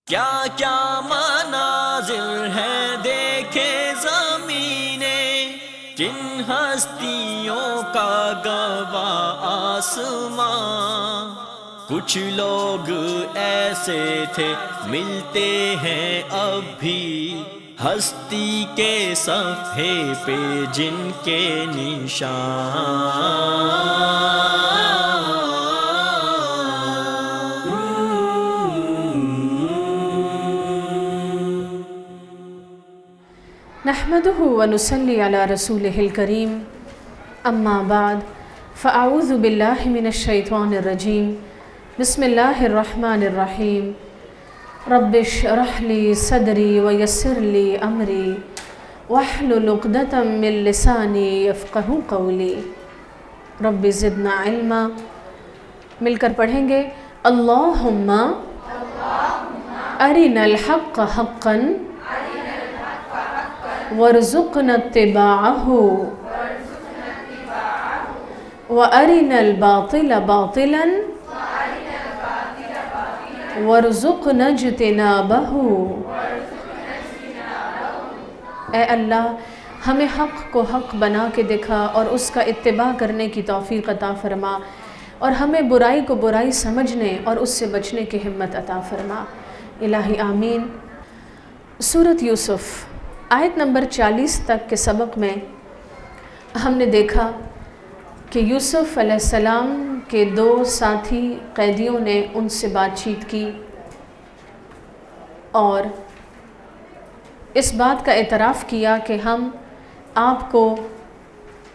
کیا کیا مناظر ہیں دیکھے زمینیں، کن ہستیوں کا گواہ آسمان۔ کچھ لوگ ایسے تھے ملتے ہیں اب بھی، ہستی کے صفحے پہ جن کے نشان۔ نحمده ونصلي على رسوله الكريم اما بعد فاعوذ بالله من الشيطان الرجيم بسم الله الرحمن الرحيم رب اشرح لي صدري ويسر لي امري واحلل عقدة من لساني يفقهوا قولي رب زدنا علما۔ مل کر پڑھیں گے اللہم ارنا الحق حقا وارزقنا اتباعه وارنا الباطل باطلا وارزقنا اجتنابه۔ اے اللہ ہمیں حق کو حق بنا کے دکھا اور اس کا اتباع کرنے کی توفیق عطا فرما، اور ہمیں برائی کو برائی سمجھنے اور اس سے بچنے کی ہمت عطا فرما، الہی آمین۔ سورۃ یوسف آیت نمبر 40 تک کے سبق میں ہم نے دیکھا کہ یوسف علیہ السلام کے 2 ساتھی قیدیوں نے ان سے بات چیت کی اور اس بات کا اعتراف کیا کہ ہم آپ کو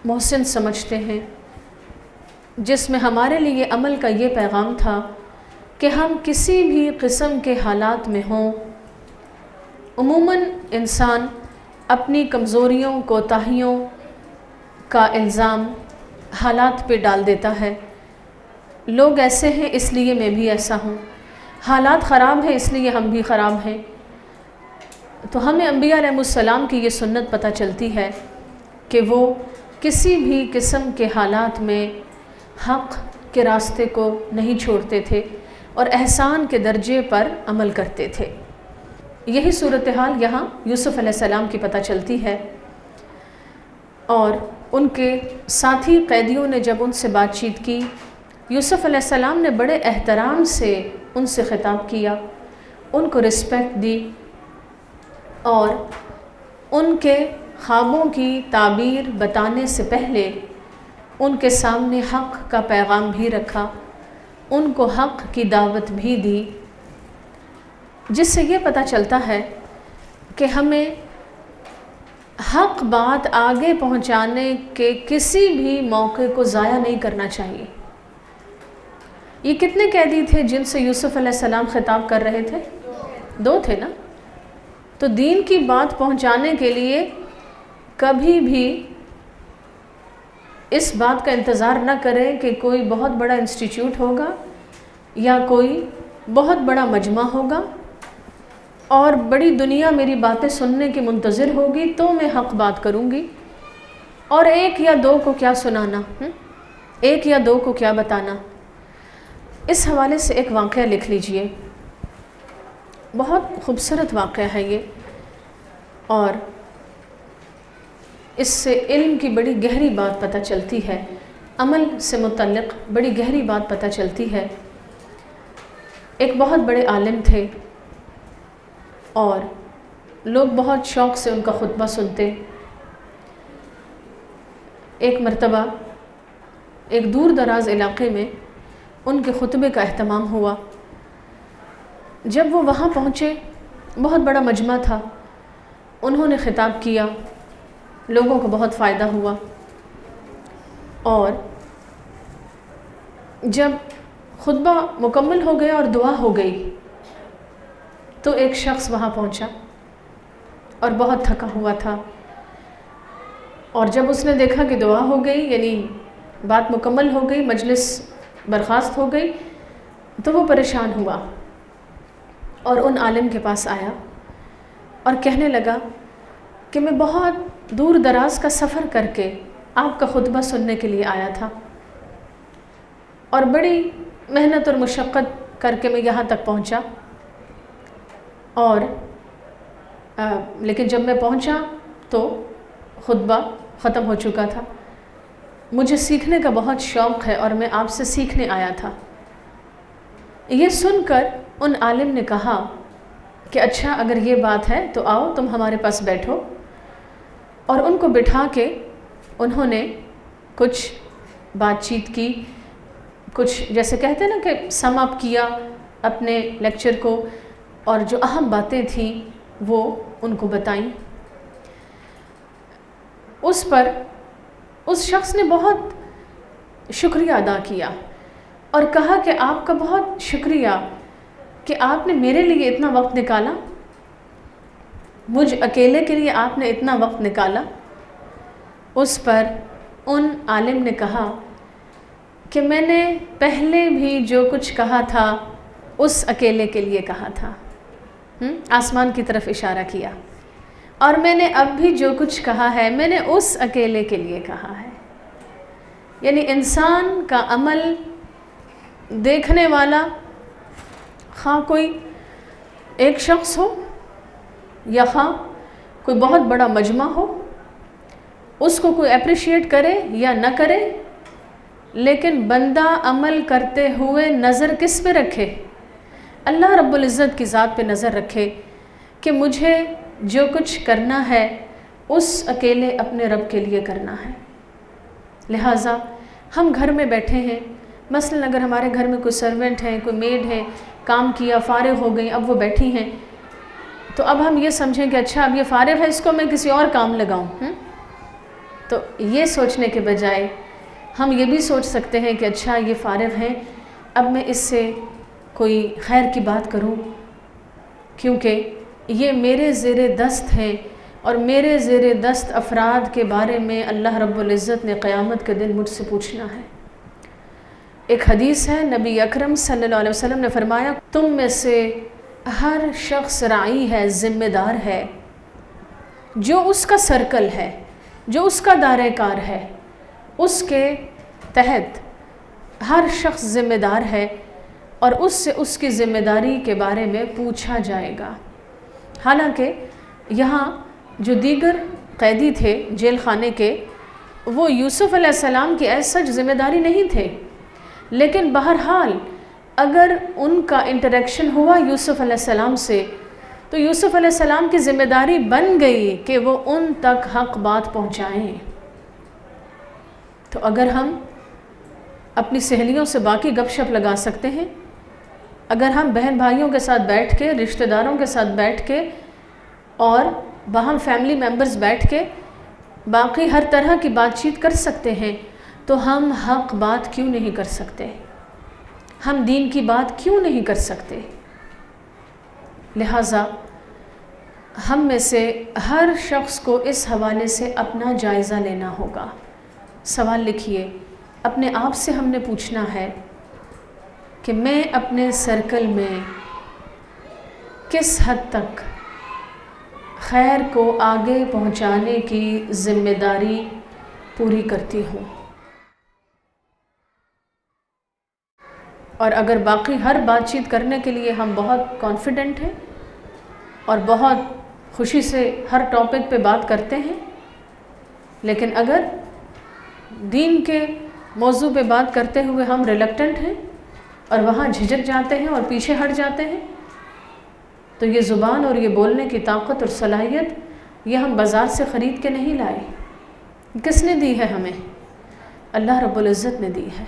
محسن سمجھتے ہیں، جس میں ہمارے لیے عمل کا یہ پیغام تھا کہ ہم کسی بھی قسم کے حالات میں ہوں، عموماً انسان اپنی کمزوریوں کوتاہیوں کا الزام حالات پہ ڈال دیتا ہے۔ لوگ ایسے ہیں اس لیے میں بھی ایسا ہوں، حالات خراب ہیں اس لیے ہم بھی خراب ہیں۔ تو ہمیں انبیاء علیہ السلام کی یہ سنت پتہ چلتی ہے کہ وہ کسی بھی قسم کے حالات میں حق کے راستے کو نہیں چھوڑتے تھے اور احسان کے درجے پر عمل کرتے تھے۔ یہی صورتحال یہاں یوسف علیہ السلام کی پتہ چلتی ہے، اور ان کے ساتھی قیدیوں نے جب ان سے بات چیت کی، یوسف علیہ السلام نے بڑے احترام سے ان سے خطاب کیا، ان کو رسپیکٹ دی اور ان کے خوابوں کی تعبیر بتانے سے پہلے ان کے سامنے حق کا پیغام بھی رکھا، ان کو حق کی دعوت بھی دی، جس سے یہ پتہ چلتا ہے کہ ہمیں حق بات آگے پہنچانے کے کسی بھی موقع کو ضائع نہیں کرنا چاہیے۔ یہ کتنے قیدی تھے جن سے یوسف علیہ السلام خطاب کر رہے تھے؟ 2 تھے نا؟ تو دین کی بات پہنچانے کے لیے کبھی بھی اس بات کا انتظار نہ کریں کہ کوئی بہت بڑا انسٹیٹیوٹ ہوگا یا کوئی بہت بڑا مجمع ہوگا اور بڑی دنیا میری باتیں سننے کی منتظر ہوگی تو میں حق بات کروں گی، اور 1 یا 2 کو کیا سنانا، 1 یا 2 کو کیا بتانا۔ اس حوالے سے ایک واقعہ لکھ لیجئے، بہت خوبصورت واقعہ ہے یہ، اور اس سے علم کی بڑی گہری بات پتہ چلتی ہے، عمل سے متعلق بڑی گہری بات پتہ چلتی ہے۔ ایک بہت بڑے عالم تھے اور لوگ بہت شوق سے ان کا خطبہ سنتے۔ ایک مرتبہ ایک دور دراز علاقے میں ان کے خطبے کا اہتمام ہوا۔ جب وہ وہاں پہنچے، بہت بڑا مجمع تھا، انہوں نے خطاب کیا، لوگوں کو بہت فائدہ ہوا، اور جب خطبہ مکمل ہو گیا اور دعا ہو گئی تو ایک شخص وہاں پہنچا اور بہت تھکا ہوا تھا، اور جب اس نے دیکھا کہ دعا ہو گئی، یعنی بات مکمل ہو گئی، مجلس برخاست ہو گئی، تو وہ پریشان ہوا اور ان عالم کے پاس آیا اور کہنے لگا کہ میں بہت دور دراز کا سفر کر کے آپ کا خطبہ سننے کے لیے آیا تھا، اور بڑی محنت اور مشقت کر کے میں یہاں تک پہنچا، اور لیکن جب میں پہنچا تو خطبہ ختم ہو چکا تھا۔ مجھے سیکھنے کا بہت شوق ہے اور میں آپ سے سیکھنے آیا تھا۔ یہ سن کر ان عالم نے کہا کہ اچھا اگر یہ بات ہے تو آؤ تم ہمارے پاس بیٹھو، اور ان کو بٹھا کے انہوں نے کچھ بات چیت کی، کچھ جیسے کہتے ہیں نا کہ سم اپ کیا اپنے لیکچر کو، اور جو اہم باتیں تھیں وہ ان کو بتائیں۔ اس پر اس شخص نے بہت شکریہ ادا کیا اور کہا کہ آپ کا بہت شکریہ کہ آپ نے میرے لیے اتنا وقت نکالا، مجھ اکیلے کے لیے آپ نے اتنا وقت نکالا۔ اس پر ان عالم نے کہا کہ میں نے پہلے بھی جو کچھ کہا تھا اس اکیلے کے لیے کہا تھا، آسمان کی طرف اشارہ کیا، اور میں نے اب بھی جو کچھ کہا ہے میں نے اس اکیلے کے لیے کہا ہے۔ یعنی انسان کا عمل دیکھنے والا خواہ کوئی ایک شخص ہو یا خواہ کوئی بہت بڑا مجمع ہو، اس کو کوئی اپریشیٹ کرے یا نہ کرے، لیکن بندہ عمل کرتے ہوئے نظر کس پہ رکھے؟ اللہ رب العزت کی ذات پہ نظر رکھے کہ مجھے جو کچھ کرنا ہے اس اکیلے اپنے رب کے لیے کرنا ہے۔ لہٰذا ہم گھر میں بیٹھے ہیں، مثلاً اگر ہمارے گھر میں کوئی سرونٹ ہے، کوئی میڈ ہے، کام کیا فارغ ہو گئی، اب وہ بیٹھی ہیں، تو اب ہم یہ سمجھیں کہ اچھا اب یہ فارغ ہے، اس کو میں کسی اور کام لگاؤں۔ تو یہ سوچنے کے بجائے ہم یہ بھی سوچ سکتے ہیں کہ اچھا یہ فارغ ہیں، اب میں اس سے کوئی خیر کی بات کروں، کیونکہ یہ میرے زیر دست ہیں اور میرے زیر دست افراد کے بارے میں اللہ رب العزت نے قیامت کے دن مجھ سے پوچھنا ہے۔ ایک حدیث ہے، نبی اکرم صلی اللہ علیہ وسلم نے فرمایا، تم میں سے ہر شخص راعی ہے، ذمہ دار ہے، جو اس کا سرکل ہے، جو اس کا دائرہ کار ہے، اس کے تحت ہر شخص ذمہ دار ہے اور اس سے اس کی ذمہ داری کے بارے میں پوچھا جائے گا۔ حالانکہ یہاں جو دیگر قیدی تھے جیل خانے کے، وہ یوسف علیہ السلام کی ایسا ذمہ داری نہیں تھے، لیکن بہرحال اگر ان کا انٹریکشن ہوا یوسف علیہ السلام سے تو یوسف علیہ السلام کی ذمہ داری بن گئی کہ وہ ان تک حق بات پہنچائیں۔ تو اگر ہم اپنی سہیلیوں سے باقی گپ شپ لگا سکتے ہیں، اگر ہم بہن بھائیوں کے ساتھ بیٹھ کے، رشتہ داروں کے ساتھ بیٹھ کے، اور باہم فیملی ممبرز بیٹھ کے باقی ہر طرح کی بات چیت کر سکتے ہیں، تو ہم حق بات کیوں نہیں کر سکتے؟ ہم دین کی بات کیوں نہیں کر سکتے؟ لہٰذا ہم میں سے ہر شخص کو اس حوالے سے اپنا جائزہ لینا ہوگا۔ سوال لکھیے، اپنے آپ سے ہم نے پوچھنا ہے کہ میں اپنے سرکل میں کس حد تک خیر کو آگے پہنچانے کی ذمہ داری پوری کرتی ہوں، اور اگر باقی ہر بات چیت کرنے کے لیے ہم بہت کانفیڈنٹ ہیں اور بہت خوشی سے ہر ٹاپک پہ بات کرتے ہیں، لیکن اگر دین کے موضوع پہ بات کرتے ہوئے ہم ریلکٹنٹ ہیں اور وہاں جھجک جاتے ہیں اور پیچھے ہٹ جاتے ہیں، تو یہ زبان اور یہ بولنے کی طاقت اور صلاحیت یہ ہم بازار سے خرید کے نہیں لائے۔ کس نے دی ہے ہمیں؟ اللہ رب العزت نے دی ہے،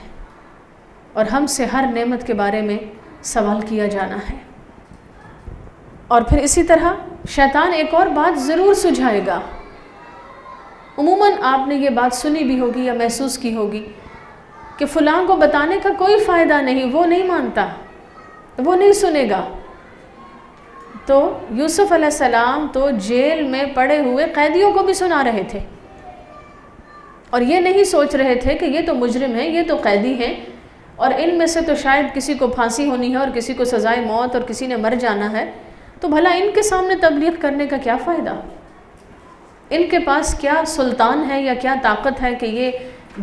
اور ہم سے ہر نعمت کے بارے میں سوال کیا جانا ہے۔ اور پھر اسی طرح شیطان ایک اور بات ضرور سجھائے گا۔ عموماً آپ نے یہ بات سنی بھی ہوگی یا محسوس کی ہوگی کہ فلاں کو بتانے کا کوئی فائدہ نہیں، وہ نہیں مانتا، وہ نہیں سنے گا۔ تو یوسف علیہ السلام تو جیل میں پڑے ہوئے قیدیوں کو بھی سنا رہے تھے، اور یہ نہیں سوچ رہے تھے کہ یہ تو مجرم ہیں، یہ تو قیدی ہیں، اور ان میں سے تو شاید کسی کو پھانسی ہونی ہے اور کسی کو سزائے موت اور کسی نے مر جانا ہے، تو بھلا ان کے سامنے تبلیغ کرنے کا کیا فائدہ؟ ان کے پاس کیا سلطان ہے یا کیا طاقت ہے کہ یہ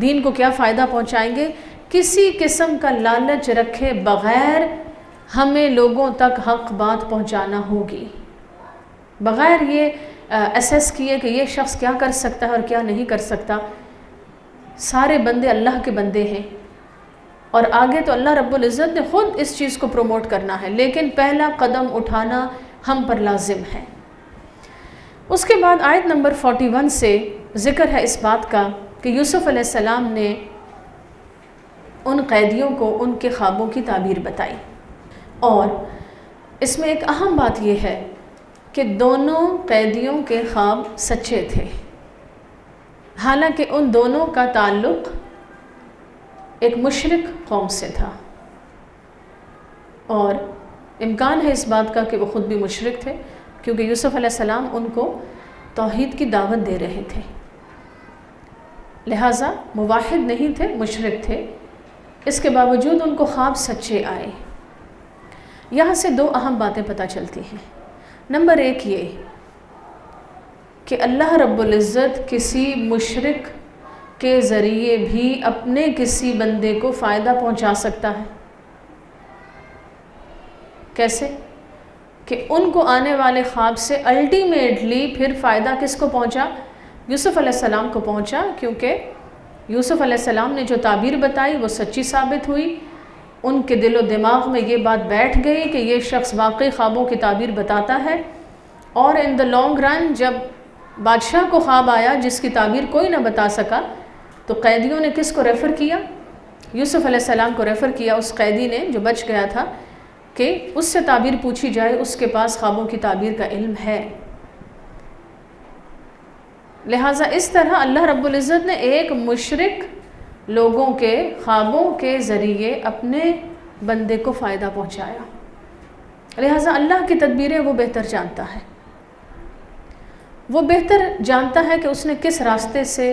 دین کو کیا فائدہ پہنچائیں گے؟ کسی قسم کا لالچ رکھے بغیر ہمیں لوگوں تک حق بات پہنچانا ہوگی، بغیر یہ اسیس کیے کہ یہ شخص کیا کر سکتا ہے اور کیا نہیں کر سکتا۔ سارے بندے اللہ کے بندے ہیں، اور آگے تو اللہ رب العزت نے خود اس چیز کو پروموٹ کرنا ہے، لیکن پہلا قدم اٹھانا ہم پر لازم ہے۔ اس کے بعد آیت نمبر 41 سے ذکر ہے اس بات کا کہ یوسف علیہ السلام نے ان قیدیوں کو ان کے خوابوں کی تعبیر بتائی، اور اس میں ایک اہم بات یہ ہے کہ دونوں قیدیوں کے خواب سچے تھے، حالانکہ ان دونوں کا تعلق ایک مشرک قوم سے تھا، اور امکان ہے اس بات کا کہ وہ خود بھی مشرک تھے، کیونکہ یوسف علیہ السلام ان کو توحید کی دعوت دے رہے تھے، لہٰذا موحد نہیں تھے، مشرک تھے۔ اس کے باوجود ان کو خواب سچے آئے۔ یہاں سے دو اہم باتیں پتہ چلتی ہیں۔ نمبر ایک یہ کہ اللہ رب العزت کسی مشرک کے ذریعے بھی اپنے کسی بندے کو فائدہ پہنچا سکتا ہے۔ کیسے؟ کہ ان کو آنے والے خواب سے الٹیمیٹلی پھر فائدہ کس کو پہنچا؟ یوسف علیہ السلام کو پہنچا، کیونکہ یوسف علیہ السلام نے جو تعبیر بتائی وہ سچی ثابت ہوئی۔ ان کے دل و دماغ میں یہ بات بیٹھ گئی کہ یہ شخص واقعی خوابوں کی تعبیر بتاتا ہے، اور ان دا لانگ رن جب بادشاہ کو خواب آیا جس کی تعبیر کوئی نہ بتا سکا، تو قیدیوں نے کس کو ریفر کیا؟ یوسف علیہ السلام کو ریفر کیا، اس قیدی نے جو بچ گیا تھا، کہ اس سے تعبیر پوچھی جائے، اس کے پاس خوابوں کی تعبیر کا علم ہے۔ لہٰذا اس طرح اللہ رب العزت نے ایک مشرک لوگوں کے خوابوں کے ذریعے اپنے بندے کو فائدہ پہنچایا۔ لہٰذا اللہ کی تدبیریں وہ بہتر جانتا ہے، وہ بہتر جانتا ہے کہ اس نے کس راستے سے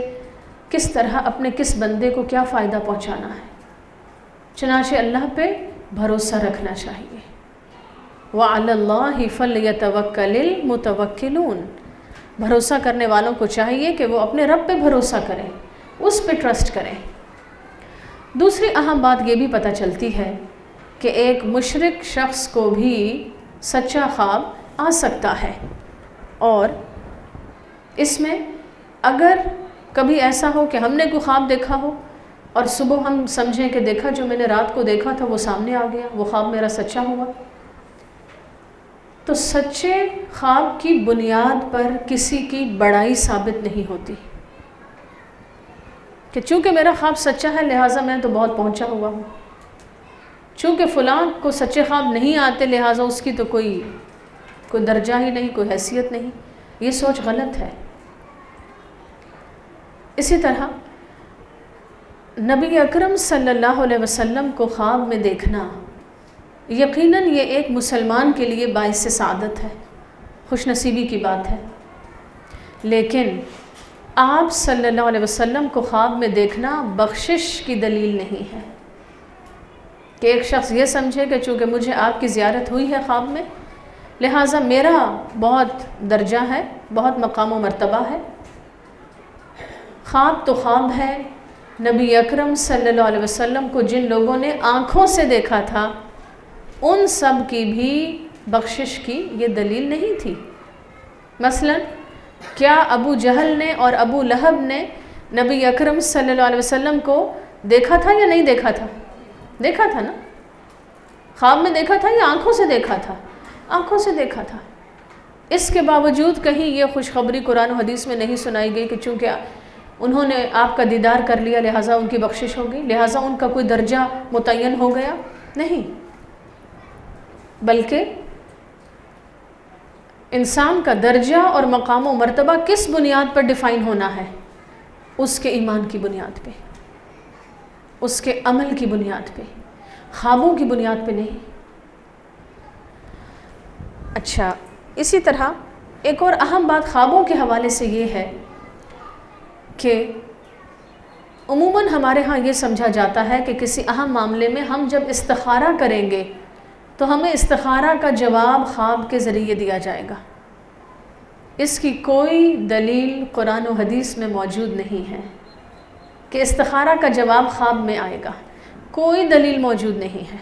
کس طرح اپنے کس بندے کو کیا فائدہ پہنچانا ہے۔ چنانچہ اللہ پہ بھروسہ رکھنا چاہیے۔ وَعَلَى اللَّهِ فَلْيَتَوَكَّلِ الْمُتَوَكِّلُونَ، بھروسہ کرنے والوں کو چاہیے کہ وہ اپنے رب پہ بھروسہ کریں، اس پہ ٹرسٹ کریں۔ دوسری اہم بات یہ بھی پتہ چلتی ہے کہ ایک مشرک شخص کو بھی سچا خواب آ سکتا ہے، اور اس میں اگر کبھی ایسا ہو کہ ہم نے کوئی خواب دیکھا ہو اور صبح ہم سمجھیں کہ دیکھا جو میں نے رات کو دیکھا تھا وہ سامنے آ گیا، وہ خواب میرا سچا ہوا، تو سچے خواب کی بنیاد پر کسی کی بڑائی ثابت نہیں ہوتی کہ چونکہ میرا خواب سچا ہے لہٰذا میں تو بہت پہنچا ہوا ہوں، چونکہ فلاں کو سچے خواب نہیں آتے لہٰذا اس کی تو کوئی درجہ ہی نہیں، کوئی حیثیت نہیں۔ یہ سوچ غلط ہے۔ اسی طرح نبی اکرم صلی اللہ علیہ وسلم کو خواب میں دیکھنا یقیناً یہ ایک مسلمان کے لیے باعث سعادت ہے، خوش نصیبی کی بات ہے، لیکن آپ صلی اللہ علیہ وسلم کو خواب میں دیکھنا بخشش کی دلیل نہیں ہے کہ ایک شخص یہ سمجھے کہ چونکہ مجھے آپ کی زیارت ہوئی ہے خواب میں لہٰذا میرا بہت درجہ ہے، بہت مقام و مرتبہ ہے۔ خواب تو خواب ہے۔ نبی اکرم صلی اللہ علیہ وسلم کو جن لوگوں نے آنکھوں سے دیکھا تھا ان سب کی بھی بخشش کی یہ دلیل نہیں تھی۔ مثلا کیا ابو جہل نے اور ابو لہب نے نبی اکرم صلی اللہ علیہ وسلم کو دیکھا تھا یا نہیں دیکھا تھا؟ دیکھا تھا نا؟ خواب میں دیکھا تھا یا آنکھوں سے دیکھا تھا؟ آنکھوں سے دیکھا تھا۔ اس کے باوجود کہیں یہ خوشخبری قرآن و حدیث میں نہیں سنائی گئی کہ چونکہ انہوں نے آپ کا دیدار کر لیا لہٰذا ان کی بخشش ہو گئی، لہٰذا ان کا کوئی درجہ متعین ہو گیا، نہیں، بلکہ انسان کا درجہ اور مقام و مرتبہ کس بنیاد پر ڈیفائن ہونا ہے؟ اس کے ایمان کی بنیاد پہ، اس کے عمل کی بنیاد پہ، خوابوں کی بنیاد پہ نہیں۔ اچھا، اسی طرح ایک اور اہم بات خوابوں کے حوالے سے یہ ہے کہ عموماً ہمارے ہاں یہ سمجھا جاتا ہے کہ کسی اہم معاملے میں ہم جب استخارہ کریں گے تو ہمیں استخارہ کا جواب خواب کے ذریعے دیا جائے گا۔ اس کی کوئی دلیل قرآن و حدیث میں موجود نہیں ہے کہ استخارہ کا جواب خواب میں آئے گا، کوئی دلیل موجود نہیں ہے۔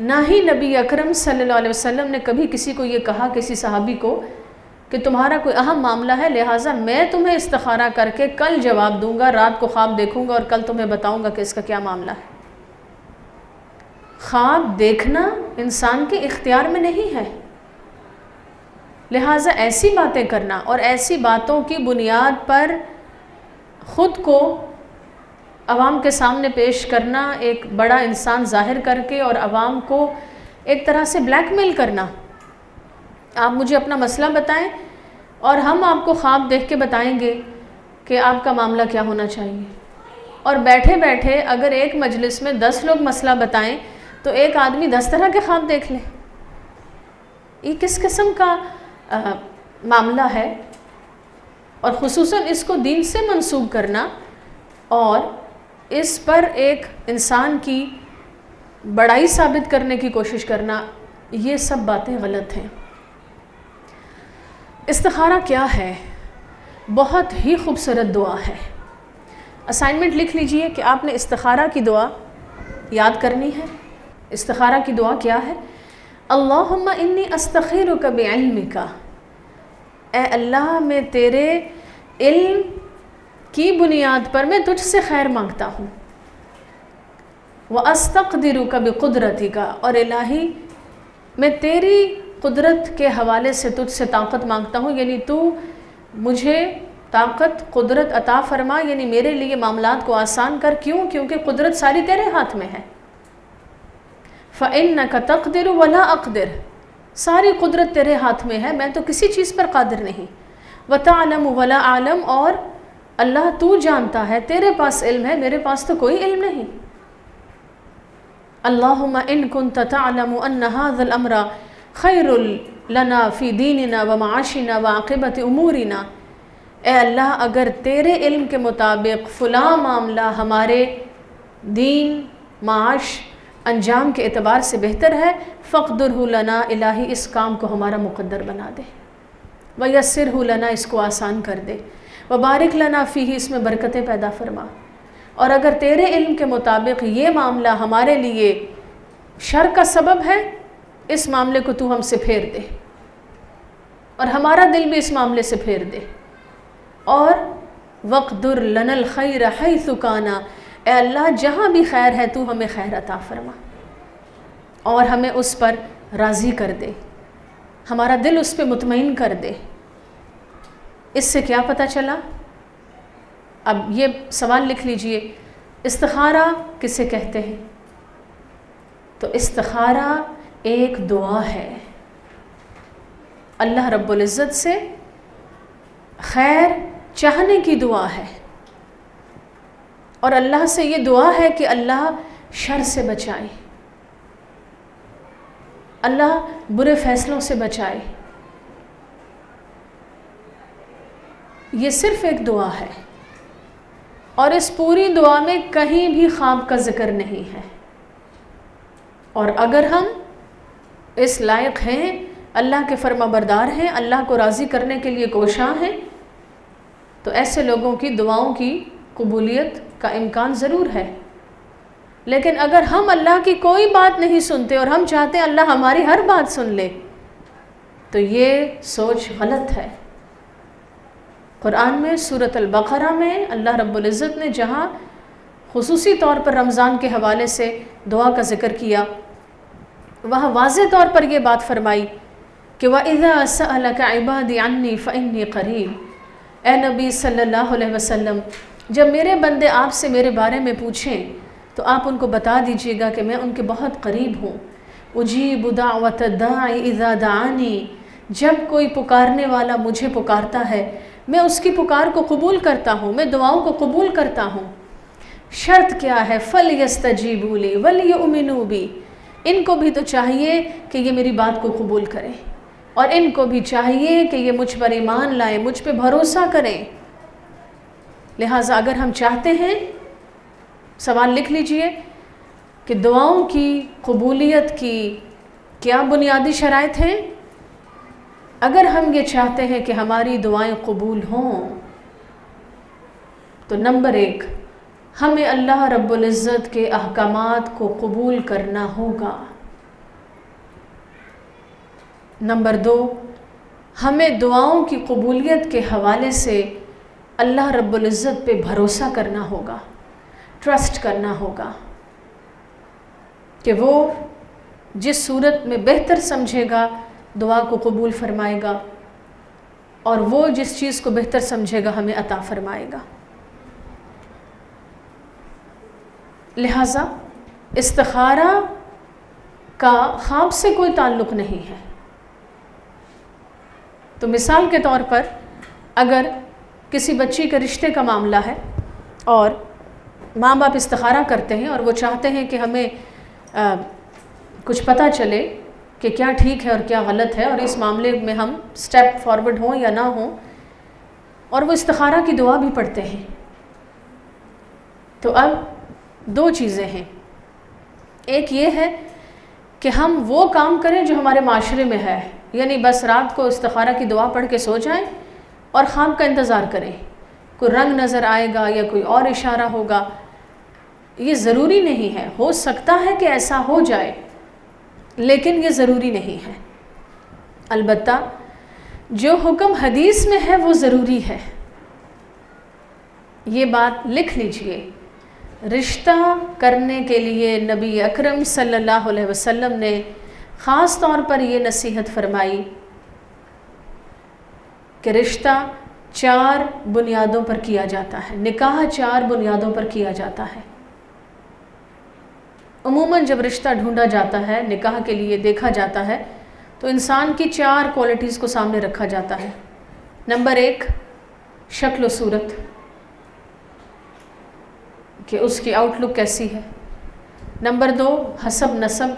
نہ ہی نبی اکرم صلی اللہ علیہ وسلم نے کبھی کسی کو یہ کہا، کسی صحابی کو، کہ تمہارا کوئی اہم معاملہ ہے لہٰذا میں تمہیں استخارہ کر کے کل جواب دوں گا، رات کو خواب دیکھوں گا اور کل تمہیں بتاؤں گا کہ اس کا کیا معاملہ ہے۔ خواب دیکھنا انسان کے اختیار میں نہیں ہے، لہٰذا ایسی باتیں کرنا اور ایسی باتوں کی بنیاد پر خود کو عوام کے سامنے پیش کرنا، ایک بڑا انسان ظاہر کر کے اور عوام کو ایک طرح سے بلیک میل کرنا، آپ مجھے اپنا مسئلہ بتائیں اور ہم آپ کو خواب دیکھ کے بتائیں گے کہ آپ کا معاملہ کیا ہونا چاہیے، اور بیٹھے بیٹھے اگر ایک مجلس میں 10 لوگ مسئلہ بتائیں تو ایک آدمی 10 طرح کے خواب دیکھ لے، یہ کس قسم کا معاملہ ہے؟ اور خصوصاً اس کو دین سے منسوب کرنا اور اس پر ایک انسان کی بڑائی ثابت کرنے کی کوشش کرنا، یہ سب باتیں غلط ہیں۔ استخارہ کیا ہے؟ بہت ہی خوبصورت دعا ہے۔ اسائنمنٹ لکھ لیجئے کہ آپ نے استخارہ کی دعا یاد کرنی ہے۔ استخارہ کی دعا کیا ہے؟ اللہم انی استخیرک بعلمک، اے اللہ میں تیرے علم کی بنیاد پر میں تجھ سے خیر مانگتا ہوں، وَأَسْتَقْدِرُكَ بِقُدْرَتِكَ، اور الہی میں تیری قدرت کے حوالے سے تجھ سے طاقت مانگتا ہوں، یعنی تو مجھے طاقت قدرت عطا فرما، یعنی میرے لیے معاملات کو آسان کر۔ کیوں؟ کیونکہ قدرت ساری تیرے ہاتھ میں ہے۔ فَإِنَّكَ تَقْدِرُ وَلَا أَقْدِرُ، ساری قدرت تیرے ہاتھ میں ہے، میں تو کسی چیز پر قادر نہیں۔ وَتَعْلَمُ وَلَا أَعْلَمُ، اور اللہ تو جانتا ہے، تیرے پاس علم ہے، میرے پاس تو کوئی علم نہیں۔ اللہم ان کنت تعلم ان هذا الامر خیر لنا فی دیننا ومعاشنا وعاقبت امورنا، اے اللہ اگر تیرے علم کے مطابق فلاں معاملہ ہمارے دین، معاش، انجام کے اعتبار سے بہتر ہے، فقدرہ لنا، الہی اس کام کو ہمارا مقدر بنا دے، ویسرہ لنا، اس کو آسان کر دے، وبارک لنا فیہ، اس میں برکتیں پیدا فرما، اور اگر تیرے علم کے مطابق یہ معاملہ ہمارے لیے شر کا سبب ہے، اس معاملے کو تو ہم سے پھیر دے اور ہمارا دل بھی اس معاملے سے پھیر دے، اور وقدر لنا الخیر حیث کانا، اے اللہ جہاں بھی خیر ہے تو ہمیں خیر عطا فرما اور ہمیں اس پر راضی کر دے، ہمارا دل اس پہ مطمئن کر دے۔ اس سے کیا پتہ چلا؟ اب یہ سوال لکھ لیجئے، استخارہ کسے کہتے ہیں؟ تو استخارہ ایک دعا ہے، اللہ رب العزت سے خیر چاہنے کی دعا ہے، اور اللہ سے یہ دعا ہے کہ اللہ شر سے بچائے، اللہ برے فیصلوں سے بچائے۔ یہ صرف ایک دعا ہے، اور اس پوری دعا میں کہیں بھی خواب کا ذکر نہیں ہے، اور اگر ہم اس لائق ہیں، اللہ کے فرما بردار ہیں، اللہ کو راضی کرنے کے لیے کوشاں ہیں، تو ایسے لوگوں کی دعاؤں کی قبولیت کا امکان ضرور ہے۔ لیکن اگر ہم اللہ کی کوئی بات نہیں سنتے اور ہم چاہتے ہیں اللہ ہماری ہر بات سن لے، تو یہ سوچ غلط ہے۔ قرآن میں سورۃ البقرہ میں اللہ رب العزت نے جہاں خصوصی طور پر رمضان کے حوالے سے دعا کا ذکر کیا، وہاں واضح طور پر یہ بات فرمائی کہ وَإِذَا سَأَلَكَ عِبَادِي عَنِّي فَإِنِّي قَرِيبٌ، اے نبی صلی اللہ علیہ وسلم جب میرے بندے آپ سے میرے بارے میں پوچھیں تو آپ ان کو بتا دیجئے گا کہ میں ان کے بہت قریب ہوں۔ اجیب دعوت الداعی اذا دعانی، جب کوئی پکارنے والا مجھے پکارتا ہے میں اس کی پکار کو قبول کرتا ہوں، میں دعاؤں کو قبول کرتا ہوں۔ شرط کیا ہے؟ فَلْيَسْتَجِيبُوا لِي وَلْيُؤْمِنُوا بِي، ان کو بھی تو چاہیے کہ یہ میری بات کو قبول کریں، اور ان کو بھی چاہیے کہ یہ مجھ پر ایمان لائیں، مجھ پہ بھروسہ کریں۔ لہٰذا اگر ہم چاہتے ہیں، سوال لکھ لیجئے کہ دعاؤں کی قبولیت کی کیا بنیادی شرائط ہیں؟ اگر ہم یہ چاہتے ہیں کہ ہماری دعائیں قبول ہوں تو نمبر 1، ہمیں اللہ رب العزت کے احکامات کو قبول کرنا ہوگا، نمبر 2، ہمیں دعاؤں کی قبولیت کے حوالے سے اللہ رب العزت پہ بھروسہ کرنا ہوگا، ٹرسٹ کرنا ہوگا کہ وہ جس صورت میں بہتر سمجھے گا دعا کو قبول فرمائے گا، اور وہ جس چیز کو بہتر سمجھے گا ہمیں عطا فرمائے گا۔ لہٰذا استخارہ کا خواب سے کوئی تعلق نہیں ہے۔ تو مثال کے طور پر اگر کسی بچی کے رشتے کا معاملہ ہے اور ماں باپ استخارہ کرتے ہیں اور وہ چاہتے ہیں کہ ہمیں کچھ پتہ چلے کہ کیا ٹھیک ہے اور کیا غلط ہے، اور اس معاملے میں ہم سٹیپ فارورڈ ہوں یا نہ ہوں، اور وہ استخارہ کی دعا بھی پڑھتے ہیں، تو اب 2 چیزیں ہیں۔ ایک یہ ہے کہ ہم وہ کام کریں جو ہمارے معاشرے میں ہے، یعنی بس رات کو استخارہ کی دعا پڑھ کے سو جائیں اور خواب کا انتظار کریں، کوئی رنگ نظر آئے گا یا کوئی اور اشارہ ہوگا۔ یہ ضروری نہیں ہے، ہو سکتا ہے کہ ایسا ہو جائے لیکن یہ ضروری نہیں ہے۔ البتہ جو حکم حدیث میں ہے وہ ضروری ہے۔ یہ بات لکھ لیجئے، رشتہ کرنے کے لیے نبی اکرم صلی اللہ علیہ وسلم نے خاص طور پر یہ نصیحت فرمائی کہ رشتہ 4 بنیادوں پر کیا جاتا ہے، نکاح 4 بنیادوں پر کیا جاتا ہے۔ عموماً جب رشتہ ڈھونڈا جاتا ہے، نکاح کے لیے دیکھا جاتا ہے، تو انسان کی 4 کوالٹیز کو سامنے رکھا جاتا ہے۔ نمبر 1، شکل و صورت، کہ اس کی آؤٹ لک کیسی ہے۔ نمبر 2، حسب نسب،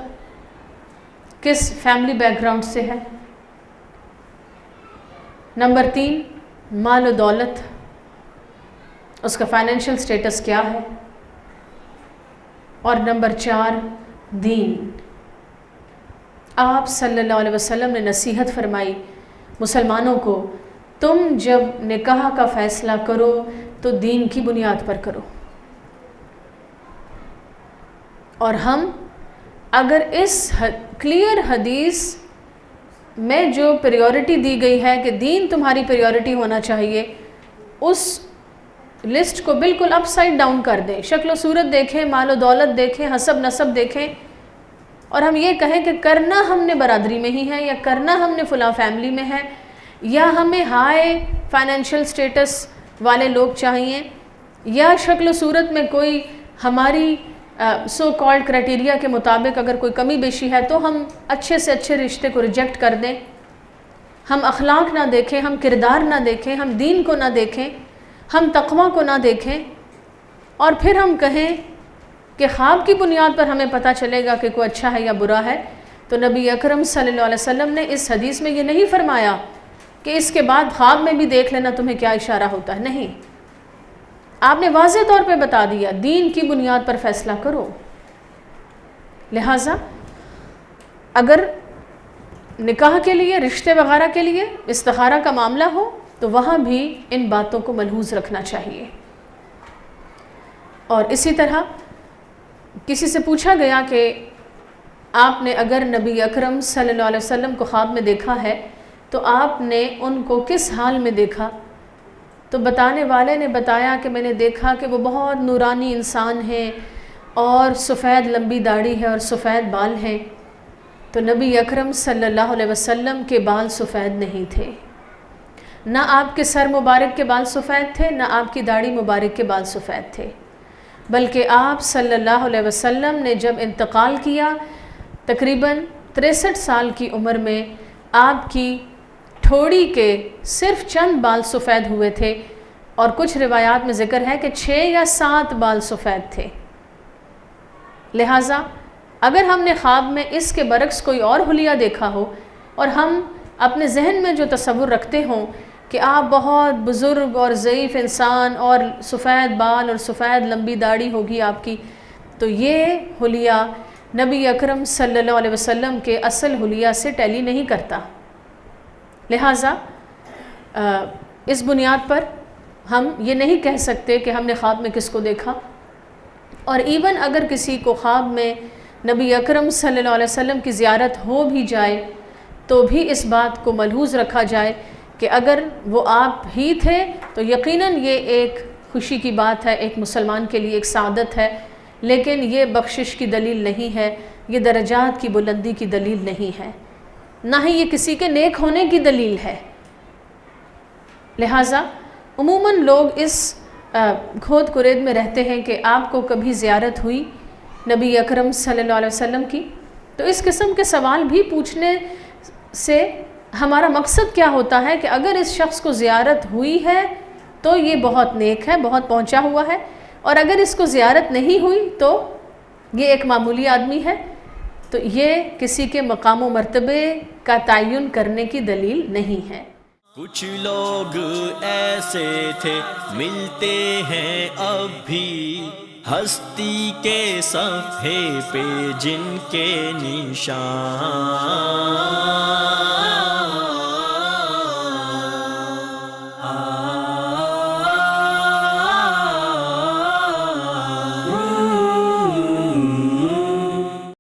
کس فیملی بیک گراؤنڈ سے ہے۔ نمبر 3، مال و دولت، اس کا فائنینشیل سٹیٹس کیا ہے۔ اور نمبر 4، دین۔ آپ صلی اللہ علیہ وسلم نے نصیحت فرمائی مسلمانوں کو، تم جب نکاح کا فیصلہ کرو تو دین کی بنیاد پر کرو۔ اور ہم اگر اس کلیئر حدیث میں جو پریورٹی دی گئی ہے کہ دین تمہاری پریورٹی ہونا چاہیے، اس لسٹ کو بالکل اپ سائڈ ڈاؤن کر دیں، شکل و صورت دیکھیں، مال و دولت دیکھیں، حسب نسب دیکھیں، اور ہم یہ کہیں کہ کرنا ہم نے برادری میں ہی ہے، یا کرنا ہم نے فلاں فیملی میں ہے، یا ہمیں ہائی فائنینشیل سٹیٹس والے لوگ چاہیے، یا شکل و صورت میں کوئی ہماری سو کالڈ کرائٹیریا کے مطابق اگر کوئی کمی بیشی ہے تو ہم اچھے سے اچھے رشتے کو ریجیکٹ کر دیں۔ ہم اخلاق نہ دیکھیں، ہم کردار نہ دیکھیں، ہم دین کو نہ دیکھیں، ہم تقویٰ کو نہ دیکھیں، اور پھر ہم کہیں کہ خواب کی بنیاد پر ہمیں پتہ چلے گا کہ کوئی اچھا ہے یا برا ہے۔ تو نبی اکرم صلی اللہ علیہ وسلم نے اس حدیث میں یہ نہیں فرمایا کہ اس کے بعد خواب میں بھی دیکھ لینا تمہیں کیا اشارہ ہوتا ہے، نہیں، آپ نے واضح طور پہ بتا دیا دین کی بنیاد پر فیصلہ کرو۔ لہٰذا اگر نکاح کے لیے، رشتے وغیرہ کے لیے استخارہ کا معاملہ ہو تو وہاں بھی ان باتوں کو ملحوظ رکھنا چاہیے۔ اور اسی طرح کسی سے پوچھا گیا کہ آپ نے اگر نبی اکرم صلی اللہ علیہ وسلم کو خواب میں دیکھا ہے تو آپ نے ان کو کس حال میں دیکھا؟ تو بتانے والے نے بتایا کہ میں نے دیکھا کہ وہ بہت نورانی انسان ہیں اور سفید لمبی داڑھی ہے اور سفید بال ہیں۔ تو نبی اکرم صلی اللہ علیہ وسلم کے بال سفید نہیں تھے، نہ آپ کے سر مبارک کے بال سفید تھے، نہ آپ کی داڑھی مبارک کے بال سفید تھے، بلکہ آپ صلی اللہ علیہ وسلم نے جب انتقال کیا تقریباً 63 سال کی عمر میں آپ کی ٹھوڑی کے صرف چند بال سفید ہوئے تھے، اور کچھ روایات میں ذکر ہے کہ 6 یا 7 بال سفید تھے۔ لہٰذا اگر ہم نے خواب میں اس کے برعکس کوئی اور حلیہ دیکھا ہو، اور ہم اپنے ذہن میں جو تصور رکھتے ہوں کہ آپ بہت بزرگ اور ضعیف انسان اور سفید بال اور سفید لمبی داڑھی ہوگی آپ کی، تو یہ حلیہ نبی اکرم صلی اللہ علیہ وسلم کے اصل حلیہ سے ٹیلی نہیں کرتا۔ لہٰذا اس بنیاد پر ہم یہ نہیں کہہ سکتے کہ ہم نے خواب میں کس کو دیکھا، اور ایون اگر کسی کو خواب میں نبی اکرم صلی اللہ علیہ وسلم کی زیارت ہو بھی جائے تو بھی اس بات کو ملحوظ رکھا جائے کہ اگر وہ آپ ہی تھے تو یقیناً یہ ایک خوشی کی بات ہے، ایک مسلمان کے لیے ایک سعادت ہے، لیکن یہ بخشش کی دلیل نہیں ہے، یہ درجات کی بلندی کی دلیل نہیں ہے، نہ ہی یہ کسی کے نیک ہونے کی دلیل ہے۔ لہٰذا عموماً لوگ اس کھود کرید میں رہتے ہیں کہ آپ کو کبھی زیارت ہوئی نبی اکرم صلی اللہ علیہ وسلم کی، تو اس قسم کے سوال بھی پوچھنے سے ہمارا مقصد کیا ہوتا ہے کہ اگر اس شخص کو زیارت ہوئی ہے تو یہ بہت نیک ہے، بہت پہنچا ہوا ہے، اور اگر اس کو زیارت نہیں ہوئی تو یہ ایک معمولی آدمی ہے، تو یہ کسی کے مقام و مرتبے کا تعین کرنے کی دلیل نہیں ہے۔ کچھ لوگ ایسے تھے ملتے ہیں اب بھی ہستی کے صفحے پہ جن کے نشان